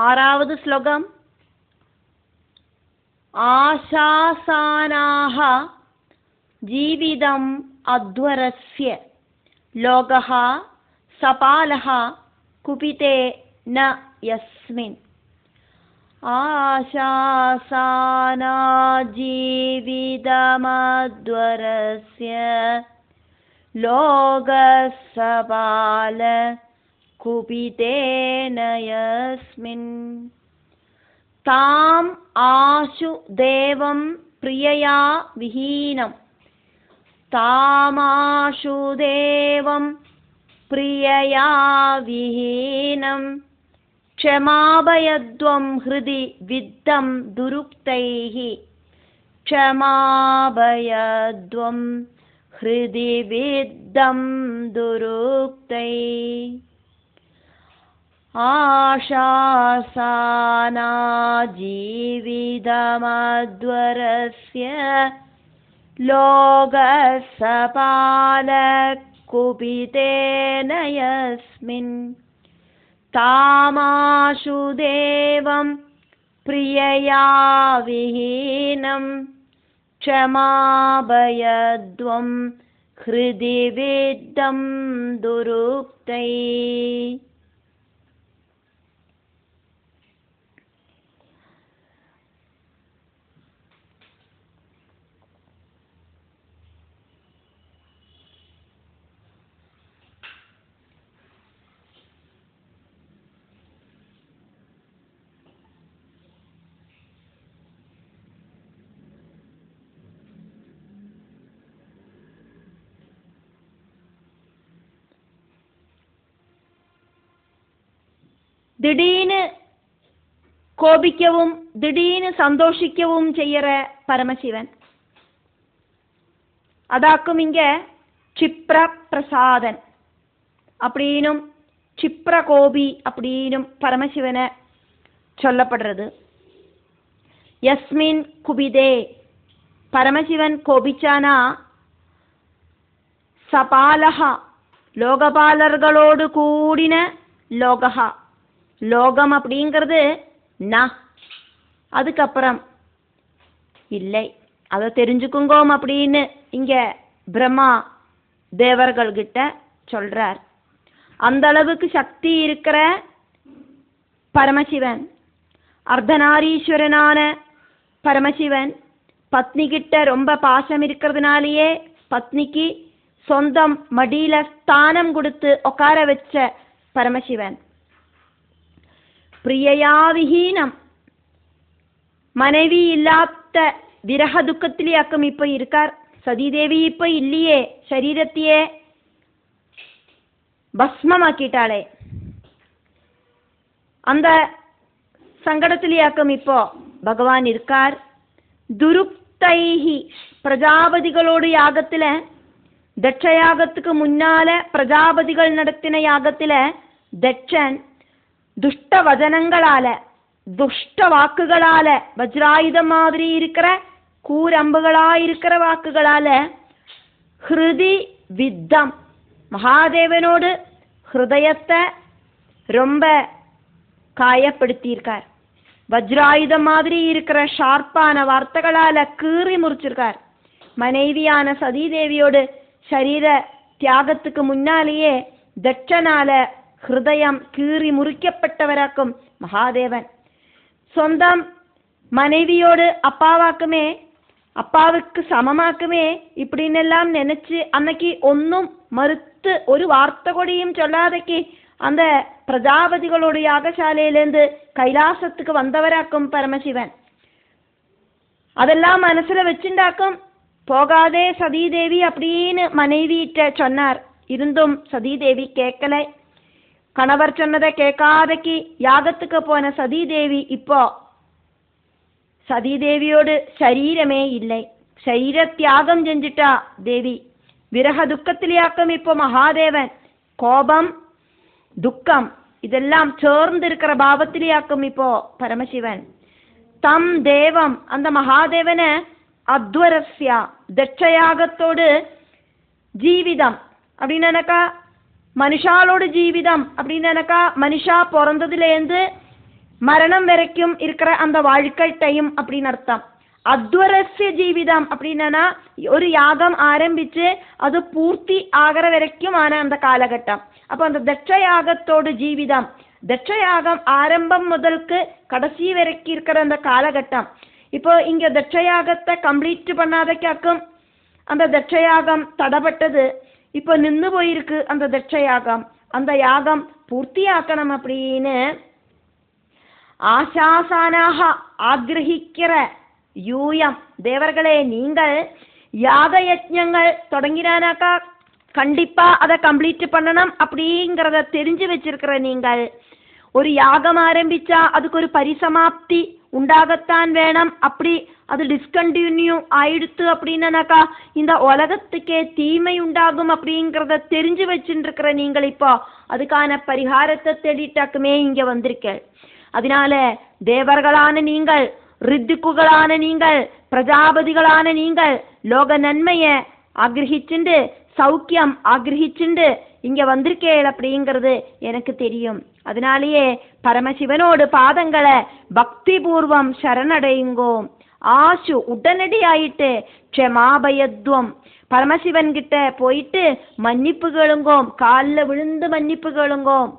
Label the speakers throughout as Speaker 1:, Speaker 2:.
Speaker 1: ஆறாவது ஸ்லோகம். ஆசாசானாஹ ஜீவிதம் அத்வரஸ்ய லோகஹ சபாலஹ குபிதே ந யஸ்மின். ஆசாசானா ஜீவிதமத்வரஸ்ய லோகசபால குபிதேன யஸ்மின். தாம் ஆசு தேவம் பிரியயா விஹீனம். தாமாசு தேவம் பிரியயா விஹீனம். க்ஷமாபயத்வம் ஹிருதி வித்தம் துருக்தைஹி. க்ஷமாபயத்வம் ஹிருதி வித்தம் துருக்தைஹி. ஆசாசானா ஜீவிதமத்வரஸ்ய லோகசபால குபிதேன யஸ்மின். தாமாசு தேவம் பிரியயா விஹீனம். க்ஷமாபயத்வம் ஹிருதி வித்தம் துருக்தைஹி. திடீர்னு கோபிக்கவும் திடீர்னு சந்தோஷிக்கவும் செய்யற பரமசிவன். அதாக்கும் இங்க சிப்ர பிரசாதன் அப்படின்னும் சிப்ர கோபி அப்படின்னும் பரமசிவனை சொல்லப்படுறது. யஸ்மின் குபிதே, பரமசிவன் கோபிச்சானா சபாலஹா, லோகபாலர்களோடு கூடின லோகஹா, லோகம் அப்படிங்கிறது ந, அதுக்கப்புறம் இல்லை, அதை தெரிஞ்சுக்குங்கோம் அப்படின்னு இங்க பிரம்மா தேவர்கள்கிட்ட சொல்றார். அந்த அளவுக்கு சக்தி இருக்கிற பரமசிவன், அர்த்தநாரீஸ்வரனான பரமசிவன், பத்னி கிட்ட ரொம்ப பாசம் இருக்கிறதுனாலேயே பத்னிக்கு சொந்தம் மடியில ஸ்தானம் கொடுத்து உட்கார வச்ச பரமசிவன். பிரியயா விஹீனம், மனைவி இல்லாத விரக துக்கத்திலேயாக்கும் இப்ப இருக்கார். சதிதேவி இப்ப இல்லையே, சரீரத்தையே பஸ்மமாக்கிட்டாளே, அந்த சங்கடத்திலேயாக்கும் இப்போ பகவான் இருக்கார். துருக்தைஹி, பிரஜாபதிகளோடு யாகத்துல, தட்ச யாகத்துக்கு முன்னால பிரஜாபதிகள் நடத்தின யாகத்துல தட்சன் துஷ்ட வதனங்களால, துஷ்ட வாக்குகளால, வஜ்ராயுதம் மாதிரி இருக்கிற கூரம்புகளா இருக்கிற வாக்குகளால ஹிருதி வித்தம், மகாதேவனோடு ஹிருதயத்தை ரொம்ப காயப்படுத்தியிருக்கார். வஜ்ராயுதம் மாதிரி இருக்கிற ஷார்ப்பான வார்த்தைகளால கீறி முறிச்சிருக்கார். மனைவியான சதீதேவியோடு சரீர தியாகத்துக்கு முன்னாலேயே தட்சனால ஹிருதயம் கீறி முறிக்கப்பட்டவராக்கும் மகாதேவன். சொந்தம் மனைவியோடு அப்பாவாக்குமே, அப்பாவுக்கு சமமாக்குமே இப்படின்னு எல்லாம் நினைச்சு அன்னைக்கு ஒன்னும் மறுத்து ஒரு வார்த்தை கூடியும் சொல்லாதக்கு அந்த பிரஜாபதிகளோட யாகசாலையிலேருந்து கைலாசத்துக்கு வந்தவராக்கும் பரமசிவன். அதெல்லாம் மனசுல வச்சுண்டாக்கும் போகாதே சதீதேவி அப்படின்னு மனைவிட்ட சொன்னார். இருந்தும் சதீதேவி கேட்கல. கணவர் சொன்னதை கேட்காதக்கு யாகத்துக்கு போன சதீதேவி இப்போ சதீதேவியோடு சரீரமே இல்லை, சரீர தியாகம் செஞ்சுட்டா தேவி. விரக துக்கத்திலேயாக்கும் இப்போ மகாதேவன். கோபம் துக்கம் இதெல்லாம் சேர்ந்து இருக்கிற பாவத்திலேயாக்கும் இப்போ பரமசிவன். தம் தேவம், அந்த மகாதேவனை அத்வரஸ்யா, தட்சயாகத்தோடு ஜீவிதம் அப்படின்னாக்கா மனுஷாலோடு ஜீவிதம் அப்படின்னாக்கா மனுஷா பிறந்ததுலேருந்து மரணம் வரைக்கும் இருக்கிற அந்த வாழ்க்கை டைம் அப்படின்னு அர்த்தம். அத்வரஸ்ய ஜீவிதம் அப்படின்னா ஒரு யாகம் ஆரம்பிச்சு அது பூர்த்தி ஆகிற வரைக்கும் ஆன அந்த காலகட்டம். அப்போ அந்த தட்ச யாகத்தோடு ஜீவிதம், தட்ச யாகம் ஆரம்பம் முதலுக்கு கடைசி வரைக்கும் இருக்கிற அந்த காலகட்டம். இப்போ இங்க தட்ச யாகத்தை கம்ப்ளீட் பண்ணாதக்காக்கும் அந்த தட்ச யாகம் தடப்பட்டது, இப்போ நின்று போயிருக்கு அந்த தட்ச யாகம். அந்த யாகம் பூர்த்தியாக்கணும் அப்படின்னு ஆசாசானாக ஆக்ரஹிக்கிற யூயம். தேவர்களே, நீங்கள் யாக யஜ்ஞங்கள் தொடங்கினானாக்கா கண்டிப்பா அதை கம்ப்ளீட் பண்ணணும் அப்படிங்கிறத தெரிஞ்சு வச்சிருக்கிற நீங்கள் ஒரு யாகம் ஆரம்பிச்சா அதுக்கு ஒரு பரிசமாப்தி உண்டாகத்தான் வேணும். அப்படி அது டிஸ்கண்டினியூ ஆயிடுத்து அப்படின்னாக்கா இந்த உலகத்துக்கே தீமை உண்டாகும் அப்படிங்கிறத தெரிஞ்சு வச்சுருக்கிற நீங்கள் இப்போ அதுக்கான பரிகாரத்தை தேடிட்டாக்குமே இங்க வந்திருக்கேன். அதனால தேவர்களான நீங்கள், ரித்துக்குகளான நீங்கள், பிரஜாபதிகளான நீங்கள் லோக நன்மையை ஆகிரகிச்சுண்டு சௌக்கியம் ஆகிரகிச்சுண்டு இங்க வந்திருக்கேள் அப்படிங்கிறது எனக்கு தெரியும். அதனாலேயே பரமசிவனோடு பாதங்களை பக்தி பூர்வம் சரணடையுங்கோ. ஆசு உடனடியாயிட்டு க்ஷமாபயத்வம் பரமசிவன் கிட்ட போயிட்டு மன்னிப்பு கேளுங்கோம், காலில் விழுந்து மன்னிப்பு கேளுங்கோம்.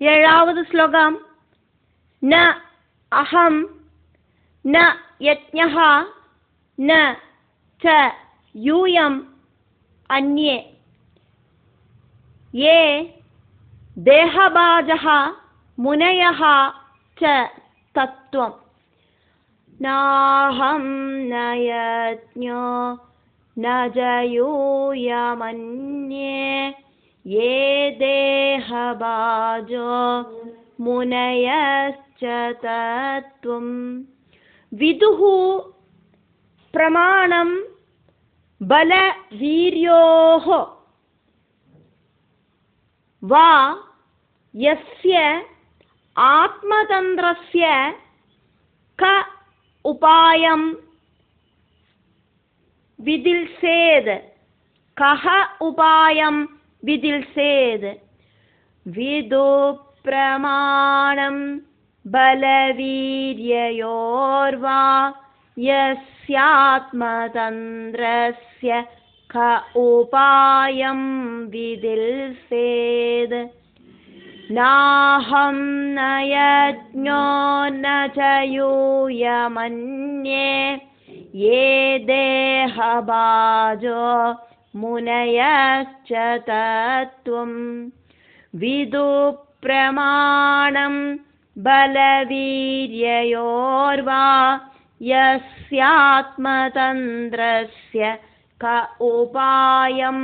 Speaker 1: ஏழாவது ஸ்லோகம். ந அஹம் ந யஜ்ஞஹ ந ச யூயம் அன்யே ये देहबाजः मुनयः च तत्त्वम् नाहं न यज्ञो न जयूयमन्ये ये देहबाजो मुनयश्च तत्त्वम् विदुः प्रमाणं बलवीर्योः वा यस्य आत्मतन्त्रस्य क उपायं विदिल्सेद कः उपायं विदिल्सेद विदुप्रमाणं बलवीर्ययोर्वा यस्यात्मतन्त्रस्य क उपायं विदिल्सेद नाहं न यज्ञो न च यूयमन्ये ये देहबाजो मुनयश्च तत्त्वं विदुप्रमाणं बलवीर्ययोर्वा यस्यात्मतन्त्रस्य क उपायं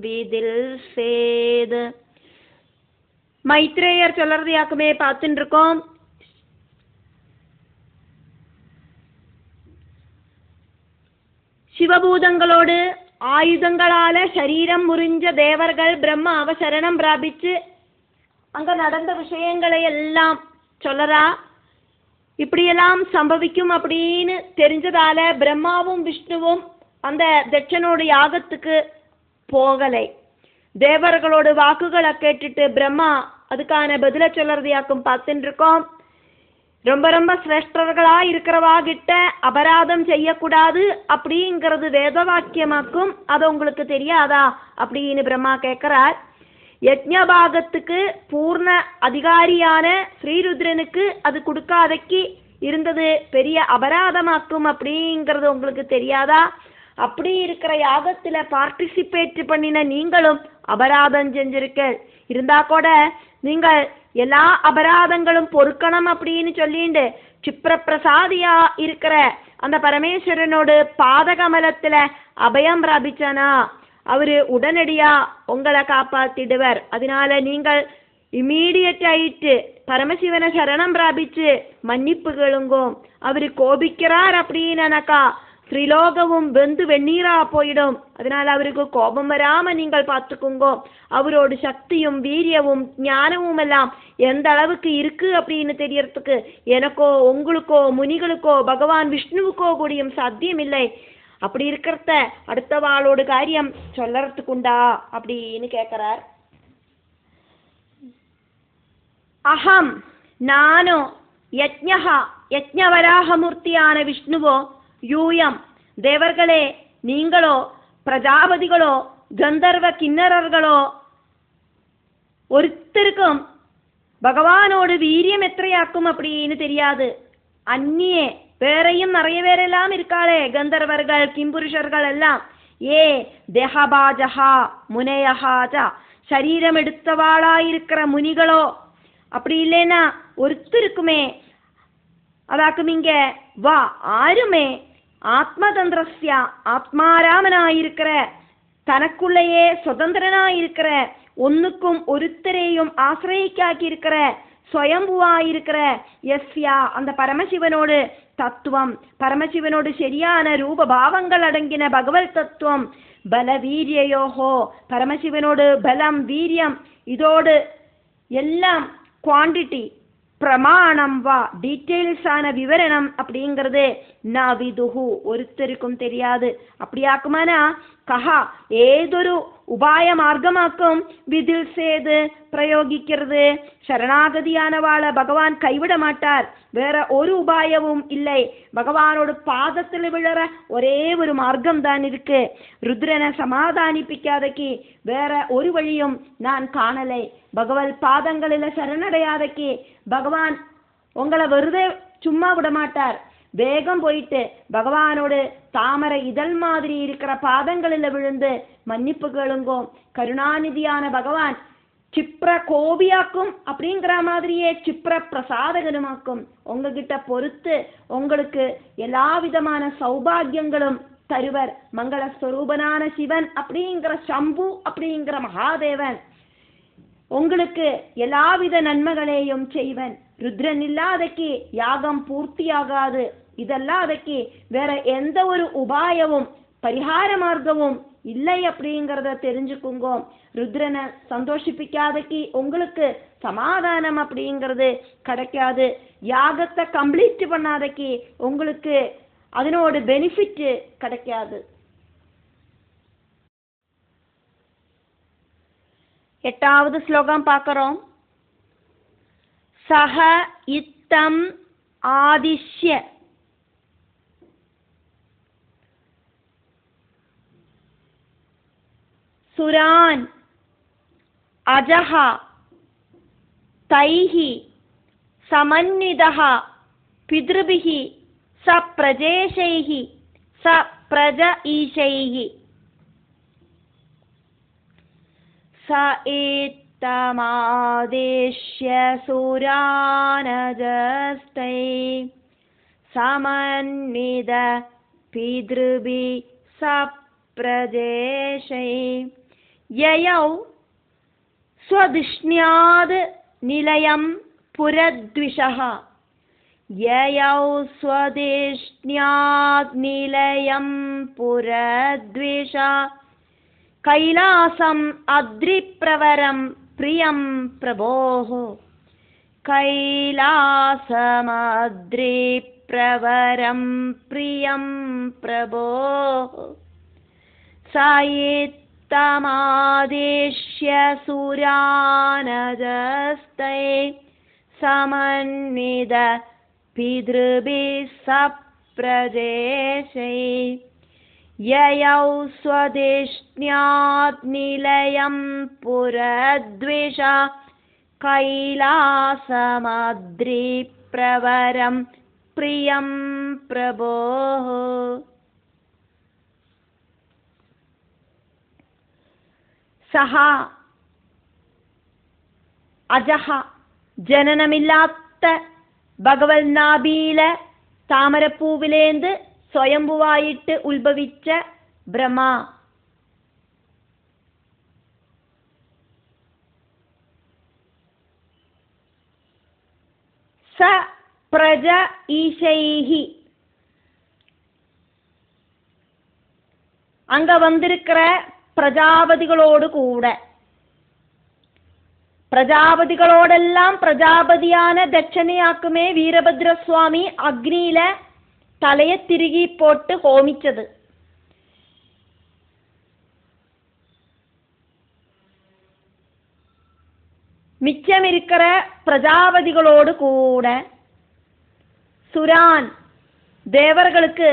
Speaker 1: विदिल्सेद. மைத்ரேயர் சொல்றதையாக்குமே பார்த்துட்டு இருக்கோம். சிவபூதங்களோடு ஆயுதங்களால சரீரம் முறிஞ்ச தேவர்கள் பிரம்மாவை சரணம் பிராபிச்சு அங்க நடந்த விஷயங்களை எல்லாம் சொல்லறா. இப்படியெல்லாம் சம்பவிக்கும் அப்படின்னு தெரிஞ்சதால பிரம்மாவும் விஷ்ணுவும் அந்த தட்சனோட யாகத்துக்கு போகலை. தேவர்களோட வாக்குகளை கேட்டுட்டு பிரம்மா அதுக்கான பதில சொல்றதையாக்கும் பார்த்துட்டு இருக்கோம். ரொம்ப ரொம்ப சிரேஷ்டர்களா இருக்கிறவா கிட்ட அபராதம் செய்யக்கூடாது அப்படிங்கிறது வேத வாக்கியமாக்கும். அது உங்களுக்கு தெரியாதா அப்படின்னு பிரம்மா கேட்கிறார். யஜ்ஞபாகத்துக்கு பூர்ண அதிகாரியான ஸ்ரீருத்ரனுக்கு அது கொடுக்காதக்கி இருந்தது பெரிய அபராதமாக்கும் அப்படிங்கிறது உங்களுக்கு தெரியாதா? அப்படி இருக்கிற யாகத்துல பார்ட்டிசிபேட் பண்ணின நீங்களும் அபராதம் செஞ்சிருக்க இருந்தா கூட நீங்கள் எல்லா அபராதங்களும் பொறுக்கணும் அப்படின்னு சொல்லிண்டு சிப்ரப்பிரசாதியா இருக்கிற அந்த பரமேஸ்வரனோடு பாதகமலத்துல அபயம் பிராபிச்சானா அவரு உடனடியா உங்களை காப்பாத்திடுவர். அதனால நீங்கள் இம்மீடியட் ஆயிட்டு பரமசிவனை சரணம் பிராபிச்சு மன்னிப்பு கேளுங்கோ. அவரு கோபிக்கிறார் அப்படின்னாக்கா ஸ்ரீலோகமும் வெந்து வெந்நீரா போயிடும். அதனால அவருக்கு கோபம் வராம நீங்கள் பார்த்துக்குங்கோ. அவரோட சக்தியும் வீரியமும் ஞானமும் எல்லாம் எந்த அளவுக்கு இருக்கு அப்படின்னு தெரியறதுக்கு எனக்கோ உங்களுக்கோ முனிகளுக்கோ பகவான் விஷ்ணுவுக்கோ கூடியும் சாத்தியம் இல்லை. அப்படி இருக்கிறத அடுத்தவாளோட காரியம் சொல்லறதுக்குண்டா அப்படின்னு கேட்கிறார். அகம் நானோ யஜ்ஞஹா யஜ்ஞவராகமூர்த்தியான விஷ்ணுவோ யூயம் தேவர்களே நீங்களோ பிரஜாபதிகளோ கந்தர்வ கிண்ணறர்களோ ஒருத்தருக்கும் பகவானோடு வீரியம் எத்தையாக்கும் அப்படின்னு தெரியாது. அந்நியே வேறையும் நிறைய பேரெல்லாம் இருக்காளே கந்தர்வர்கள் கிம்புருஷர்கள் எல்லாம். ஏ தேகபாஜகா முனையஹாஜா சரீரம் எடுத்தவாளாயிருக்கிற முனிகளோ அப்படி இல்லைன்னா ஒருத்தருக்குமே அதாக்கும் இங்க வா ஆருமே ஆத்மதந்திரஸ்ய ஆத்மாராமனாயிருக்கிற தனக்குள்ளேயே சுதந்திரனாயிருக்கிற ஒன்னுக்கும் ஒருத்தரையும் ஆசிரியிக்காக்கி இருக்கிற ஸ்வயம்புவாயிருக்கிற எஸ்யா அந்த பரமசிவனோடு தத்துவம் பரமசிவனோடு சரியான ரூப பாவங்கள் அடங்கின பகவத் தத்துவம் பலவீரியோஹோ பரமசிவனோடு பலம் வீரியம் இதோடு எல்லாம் குவான்டிட்டி பிரமாணம் வா டீட்டெயில்ஸான விவரணம் அப்படிங்கிறது நவிதுகு ஒருத்தருக்கும் தெரியாது. அப்படியாக்குமானா கஹா ஏதொரு உபாய மார்க்கமாக்கும் விதில் சேது பிரயோகிக்கிறது. சரணாகதியானவாளை பகவான் கைவிட மாட்டார். வேற ஒரு உபாயமும் இல்லை. பகவானோட பாதத்தில் விழற ஒரே ஒரு மார்க்கம் தான் இருக்கு. ருத்ரனை சமாதானிப்பிக்காதக்கு வேற ஒரு வழியும் நான் காணலை. பகவத் பாதங்களில் சரணடையாதக்கு பகவான் உங்களை வெறுதே சும்மா விட மாட்டார். வேகம் போயிட்டு பகவானோடு தாமரை இதழ் மாதிரி இருக்கிற பாதங்களில் விழுந்து மன்னிப்பு கேளுங்கோ. கருணாநிதியான பகவான் சிப்ர கோபியாக்கும் அப்படிங்கிற மாதிரியே சிப்ர பிரசாதகனுமாக்கும். உங்ககிட்ட பொறுத்து உங்களுக்கு எல்லா விதமான சௌபாகியங்களும் தருவர். மங்களஸ்வரூபனான சிவன் அப்படிங்கிற சம்பு அப்படிங்கிற மகாதேவன் உங்களுக்கு எல்லாவித நன்மைகளையும் செய்வன். ருத்ரன் இல்லாதக்கு யாகம் பூர்த்தியாகாது. இதல்லாதக்கு வேற எந்த ஒரு உபாயமும் பரிகார மார்க்கமும் இல்லை அப்படிங்கிறத தெரிஞ்சுக்குங்கோ. ருத்ரனை சந்தோஷிப்பிக்காதக்கு உங்களுக்கு சமாதானம் அப்படிங்கிறது கிடைக்காது. யாகத்தை கம்ப்ளீட் பண்ணாதக்கு உங்களுக்கு அதனோட பெனிஃபிட் கிடைக்காது. 8வது ஸ்லோகம் பார்க்கிறோம். சஹ இத்தம் ஆதிஷ்ய சுரான் அஜஹ தைஹி சமன்விதஹ பித்ருபிஹி ச பிரஜேஷைஹி ச பிரஜ ஈஷைஹி स एतमादेश्य सुरानजस्तै समन्वित पितृभि सप्रजेशै ययौ स्वधिष्ण्याद् निलयं पुरद्विषः ययौ स्वधिष्ण्याद् निलयं पुरद्विषः कैलासम अद्रिप्रवरम प्रियं प्रभोः कैलासमद्रिप्रवरं प्रियं प्रभोः सायित्तमादेश्य सुरानजस्तै समन्वित पितृभिः सप्रजेशै ययौ स्वधिष्ण्याद् निलयं पुरद्विषः कैलासमद्रिप्रवरं प्रियं प्रभोः सः अजः जननमिल्लात्त भगवन् नाभील தாமரப்பூவிலேந்து സ്വയംഭുവായിട്ട് ഉത്ഭവിച്ച ബ്രഹ്മ സ പ്രജ ஈஷைஹி அங்க வந்திருக்கிற பிரஜாபதிகளோடு கூட பிரஜாபதிகளோடெல்லாம் பிரஜாபதியான தட்சணையாக்குமே வீரபத்ர சுவாமி அக்னியில தலைய திருகி போட்டு ஹோமிச்சது. மிச்சம் இருக்கிற பிரஜாபதிகளோடு கூட சுரான் தேவர்களுக்கு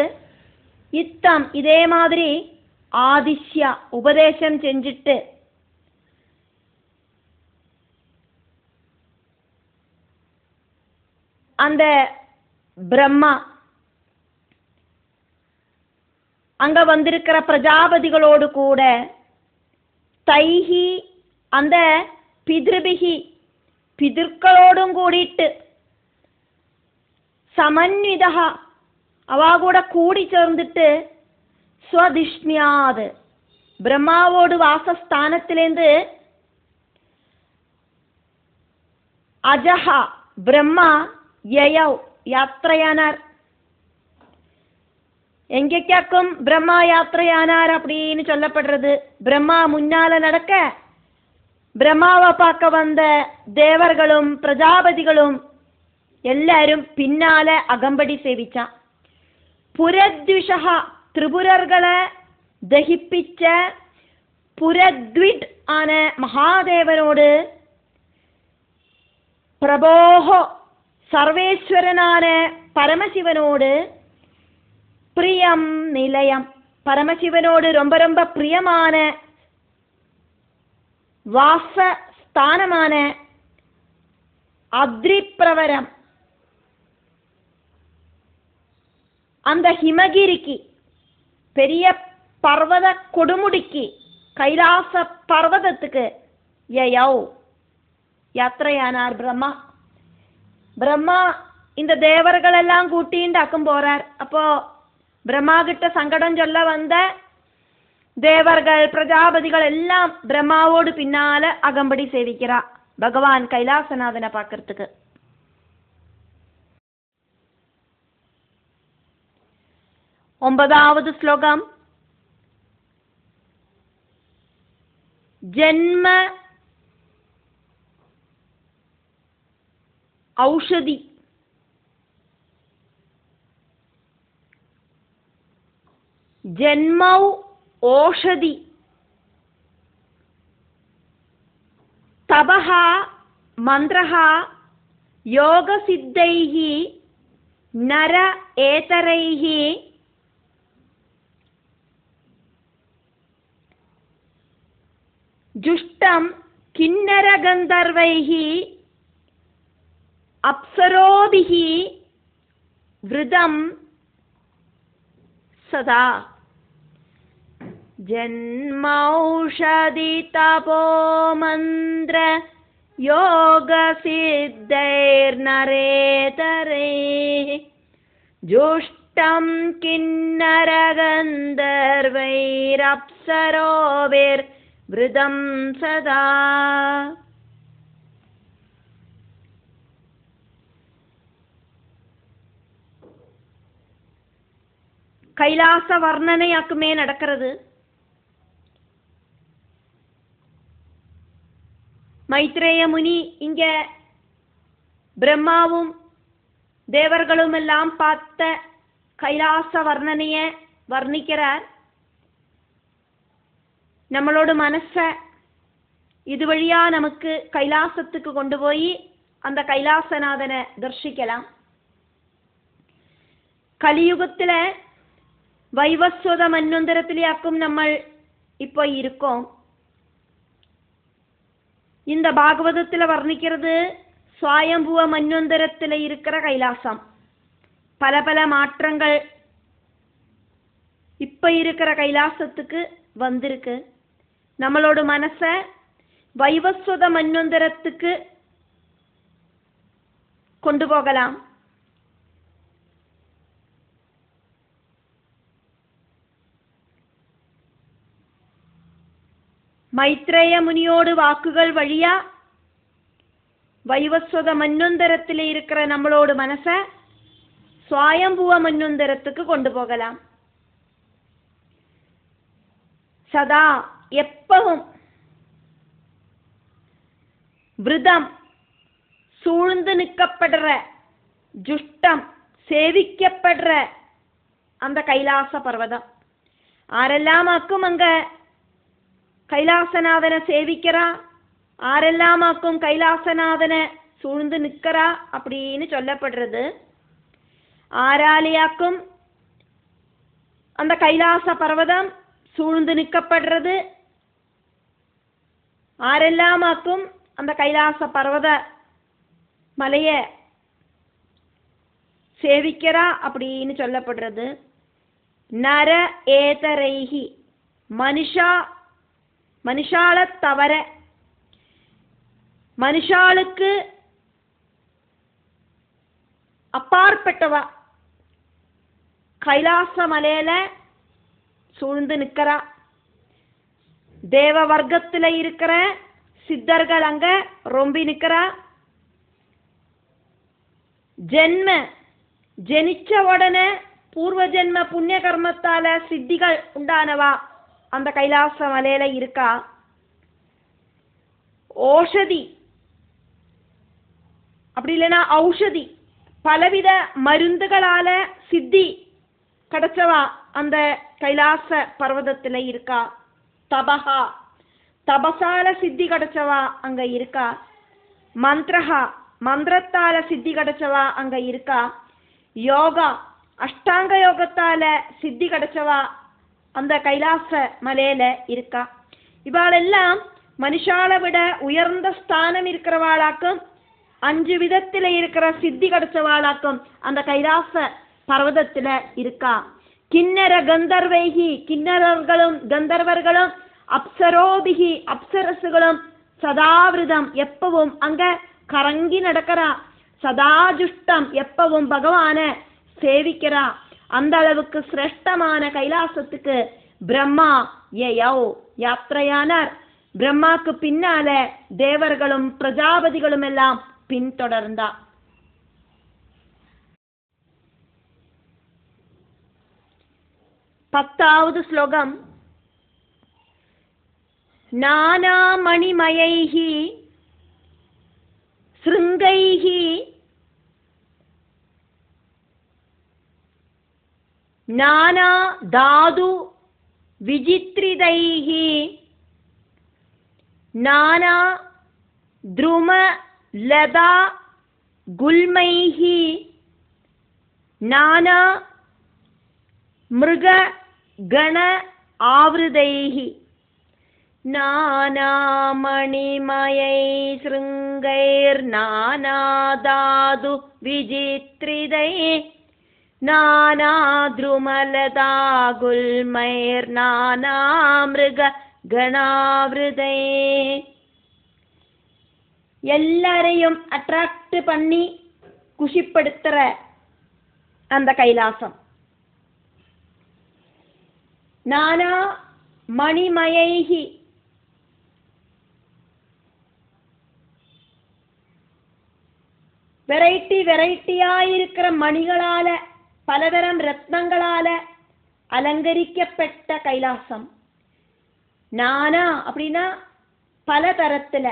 Speaker 1: இத்தம் இதே மாதிரி ஆதிஷ்யா உபதேசம் செஞ்சிட்டு அந்த பிரம்மா அங்க வந்திருக்கிற பிரஜாபதிகளோடு கூட தைஹி அந்த பிதிருபிகி பிதிர்களோடும் கூடிட்டு சமன்விதா அவ கூட கூடி சேர்ந்துட்டு ஸ்வதிஷ்ணியாது பிரம்மாவோடு வாசஸ்தானத்திலேருந்து அஜஹா பிரம்மா யயவ் யாத்திரையானார். எங்கேக்கும் பிரம்மா யாத்திரையானார் அப்படின்னு சொல்லப்படுறது. பிரம்மா முன்னால நடக்க பிரம்மாவை பார்க்க வந்த தேவர்களும் பிரஜாபதிகளும் எல்லாரும் பின்னால அகம்படி சேவிச்சான். புரத்விஷா திரிபுரர்களை தகிப்பிச்ச புரத்விட் ஆன மகாதேவனோடு பிரபோஹோ சர்வேஸ்வரனான பரமசிவனோடு பிரியம் நிலையம் பரமசிவனோடு ரொம்ப ரொம்ப பிரியமான வாச ஸ்தானமான அத்ரிப்பிரவரம் அந்த ஹிமகிரிக்கு பெரிய பர்வத கொடுமுடிக்கு கைலாச பர்வதத்துக்கு யயவ் யாத்திரையானார் பிரம்மா. பிரம்மா இந்த தேவர்கள் எல்லாம் கூட்டிண்டாக்கும் போறார். அப்போ பிரம்மா கிட்ட சங்கடம் சொல்ல வந்த தேவர்கள் பிரஜாபதிகள் எல்லாம் பிரம்மாவோடு பின்னால அகம்படி சேவிக்கிறா பகவான் கைலாசநாதனை பார்க்கறதுக்கு. ஒன்பதாவது ஸ்லோகம். ஜன்ம ஔஷதி ஜன்மௌ ஓஷதி தபஹ மந்திரஹ யோகசித்தைஹி நர ஏதரைஹி ஜுஷ்டம் கிண்ணரகந்தர்வைஹி அப்சரோபிஹி விருதம் சதா. ஜன்மௌஷதி தபோ மந்திர யோக சித்தைர் நரேதரே ஜுஷ்டம் கிண்ணரகந்தர்வைரப்சரோபிர் விருதம் சதா. கைலாச வர்ணனையாக்குமே நடக்கிறது. மைத்ரேய முனி இங்க பிரம்மாவும் தேவர்களும் எல்லாம் பார்த்த கைலாச வர்ணனைய வர்ணிக்கிறார். நம்மளோட மனச இது வழியா நமக்கு கைலாசத்துக்கு கொண்டு போய் அந்த கைலாசநாதனை தரிசிக்கலாம். கலியுகத்துல வைவஸ்வத மன்வந்தரத்திலேயாக்கும் நம்ம இப்போ இருக்கோம். இந்த பாகவதத்தில் வர்ணிக்கிறது சுவாயம்புவ மன்வந்தரத்தில் இருக்கிற கைலாசம். பல பல மாற்றங்கள் இப்ப இருக்கிற கைலாசத்துக்கு வந்திருக்கு. நம்மளோட மனச வைவஸ்வத மன்வந்தரத்துக்கு கொண்டு போகலாம். மைத்ரேய முனியோடு வாக்குகள் வழியா வைவஸ்வத மன்வந்தரத்தில் இருக்கிற நம்மளோட மனச சுவாயம்புவ மன்வந்தரத்துக்கு கொண்டு போகலாம். சதா எப்பவும் விருதம் சூழ்ந்து நிற்கப்படுற ஜுஷ்டம் சேவிக்கப்படுற அந்த கைலாச பர்வதம் ஆரெல்லாமாக்கும் அங்க கைலாசநாதனை சேவிக்கிறா, ஆரெல்லாமாக்கும் கைலாசநாதனை சூழ்ந்து நிற்கிறா அப்படின்னு சொல்லப்படுறது. ஆராலியாக்கும் அந்த கைலாச பர்வதம் சூழ்ந்து நிற்கப்படுறது. ஆரெல்லாமாக்கும் அந்த கைலாச பர்வத மலையை சேவிக்கிறா அப்படின்னு சொல்லப்படுறது. நர ஏதரைஹி மனுஷால தவிர, மனுஷாளுக்கு அப்பாற்பட்டவா கைலாச மலையில சூழ்ந்து நிற்கிறா. தேவ வர்க்கத்தில் இருக்கிற சித்தர்கள் அங்க ரொம்பி நிற்கிறா. ஜனிச்ச உடனே பூர்வ ஜென்ம புண்ணிய கர்மத்தால சித்திகள் உண்டானவா அந்த கைலாச மலையில இருக்கா. ஓஷதி அப்படி இல்லைன்னா ஔஷதி, பலவித மருந்துகளால சித்தி கிடைச்சவா அந்த கைலாச பர்வதத்துல இருக்கா. தபஹா, தபசால சித்தி கிடைச்சவா அங்க இருக்கா. மந்திரஹா, மந்திரத்தால சித்தி கிடைச்சவா அங்க இருக்கா. யோகா, அஷ்டாங்க யோகத்தால சித்தி கிடைச்சவா அந்த கைலாச மலையில இருக்கா. இவாளெல்லாம் மனுஷால விட உயர்ந்த ஸ்தானம் இருக்கிறவாளாக்கும் 5 விதத்துல இருக்கிற சித்தி கிடைச்சவாளாக்கும் அந்த கைலாச பர்வதத்துல இருக்கா. கிண்ணர கந்தர்வைகி, கிண்ணறர்களும் கந்தர்வர்களும் அப்சரோபிகி, அப்சரசுகளும் சதாவிரதம் எப்பவும் அங்க கரங்கி நடக்கிறா. சதாஜுஷ்டம் எப்பவும் பகவான சேவிக்கிறா. அந்த அளவுக்கு சிரேஷ்டமான கைலாசத்துக்கு பிரம்மா யாத்திரையானார். பிரம்மாக்கு பின்னால தேவர்களும் பிரஜாபதிகளும் எல்லாம் பின்தொடர்ந்தா. பத்தாவது ஸ்லோகம். நானாமணிமயைஹி ஸ்ருங்கைஹி நானா தாது விசித்ரிதைஹி நானா த்ரும லதா குல்மைஹி நானா மிருக கண ஆவ்ருதைஹி நானாமணிமயை ஸ்ருங்கைர் நானாதாது விசித்ரிதை நானா த்ருமலதா குல்மைர் நானா மிருக கணாவிருதை. எல்லாரையும் அட்ராக்ட் பண்ணி குஷிப்படுத்துற அந்த கைலாசம். நானா மணிமயைஹி, வெரைட்டியாயிருக்கிற மணிகளால பலதரம் ரத்னங்களால அலங்கரிக்கப்பட்ட கைலாசம். நானா அப்படின்னா பல தரத்துல,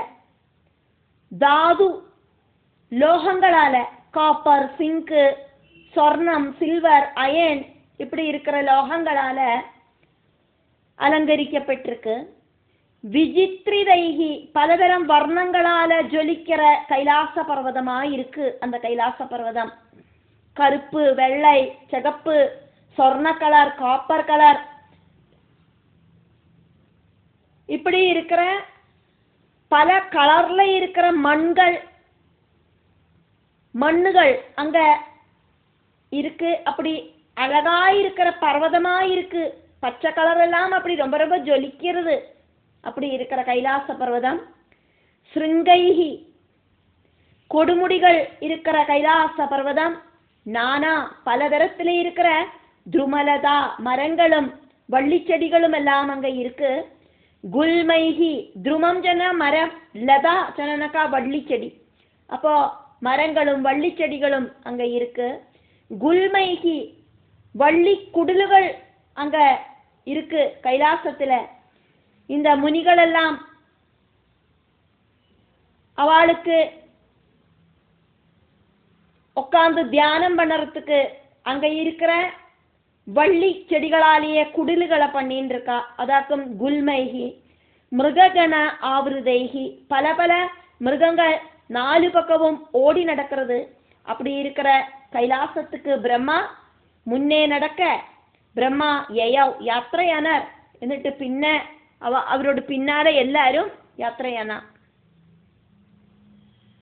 Speaker 1: தாது லோகங்களால, காப்பர், சிங்கு, சொர்ணம், சில்வர், அயன் இப்படி இருக்கிற லோகங்களால அலங்கரிக்கப்பட்டிருக்கு. விசித்ரிதைகி, பலதரம் வர்ணங்களால ஜொலிக்கிற கைலாச பர்வதமாயிருக்கு அந்த கைலாச பர்வதம். கருப்பு, வெள்ளை, சிகப்பு, சொர்ண கலர், காப்பர் கலர் இப்படி இருக்கிற பல கலர்ல இருக்கிற மண்ணுகள் அங்க இருக்கு. அப்படி அழகாயிருக்கிற பர்வதமாயிருக்கு. பச்சை கலர் எல்லாம் அப்படி ரொம்ப ரொம்ப ஜொலிக்கிறது. அப்படி இருக்கிற கைலாச பர்வதம். ஸ்ருங்கைஹி, கொடுமுடிகள் இருக்கிற கைலாச பர்வதம். நானா பலதரத்துல இருக்கிற துருமலதா, மரங்களும் வள்ளி செடிகளும் எல்லாம் அங்க இருக்கு. குல்மைஹி, துருமம் சொன்னா மரம், லதா சொன்னாக்கா வள்ளி செடி. அப்போ மரங்களும் வள்ளி செடிகளும் அங்க இருக்கு. குல்மைஹி, வள்ளி குடில்கள் அங்க இருக்கு கைலாசத்துல. இந்த முனிகள் எல்லாம் அவளுக்கு உட்கார்ந்து தியானம் பண்ணறதுக்கு அங்க இருக்கிற வள்ளி செடிகளாலேயே குடில்களை பண்ணிட்டு இருக்கா. அதாக்கும் குல்மைகி. மிருககண ஆவிருதைகி, பல பல மிருகங்கள் நாலு பக்கமும் ஓடி நடக்கிறது. அப்படி இருக்கிற கைலாசத்துக்கு பிரம்மா முன்னே நடக்க, பிரம்மா யாத்திரையானார். എന്നിട്ട് പിന്നെ அவரோட பின்னால எல்லாரும் யாத்திரையானா.